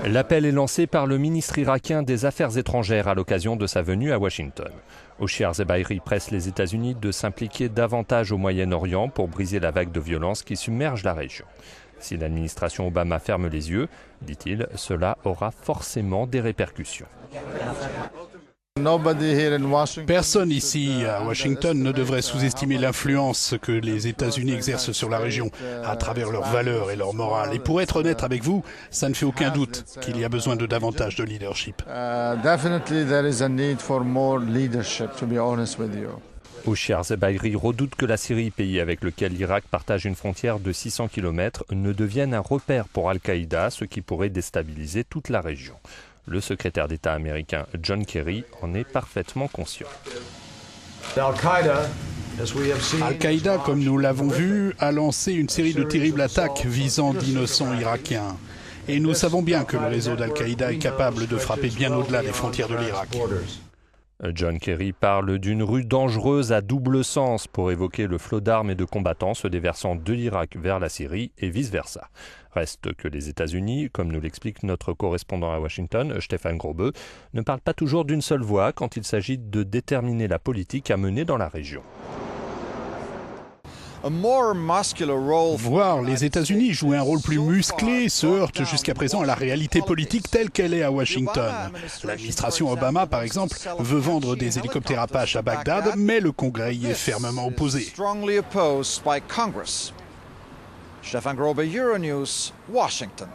L'appel est lancé par le ministre irakien des Affaires étrangères à l'occasion de sa venue à Washington. Oshir Zebairi presse les États-Unis de s'impliquer davantage au Moyen-Orient pour briser la vague de violence qui submerge la région. Si l'administration Obama ferme les yeux, dit-il, cela aura forcément des répercussions. Personne ici à Washington ne devrait sous-estimer l'influence que les États-Unis exercent sur la région à travers leurs valeurs et leur morale. Et pour être honnête avec vous, ça ne fait aucun doute qu'il y a besoin de davantage de leadership. Oshir Zebairi redoute que la Syrie, pays avec lequel l'Irak partage une frontière de 600 km, ne devienne un repère pour Al-Qaïda, ce qui pourrait déstabiliser toute la région. Le secrétaire d'État américain John Kerry en est parfaitement conscient. Al-Qaïda, comme nous l'avons vu, a lancé une série de terribles attaques visant d'innocents Irakiens. Et nous savons bien que le réseau d'Al-Qaïda est capable de frapper bien au-delà des frontières de l'Irak. John Kerry parle d'une rue dangereuse à double sens pour évoquer le flot d'armes et de combattants se déversant de l'Irak vers la Syrie et vice-versa. Reste que les États-Unis, comme nous l'explique notre correspondant à Washington, Stéphane Grobeux, ne parlent pas toujours d'une seule voix quand il s'agit de déterminer la politique à mener dans la région. Voir les États-Unis jouer un rôle plus musclé se heurte jusqu'à présent à la réalité politique telle qu'elle est à Washington. L'administration Obama, par exemple, veut vendre des hélicoptères Apache à Bagdad, mais le Congrès y est fermement opposé. Stéphane Grobeux, Euronews, Washington.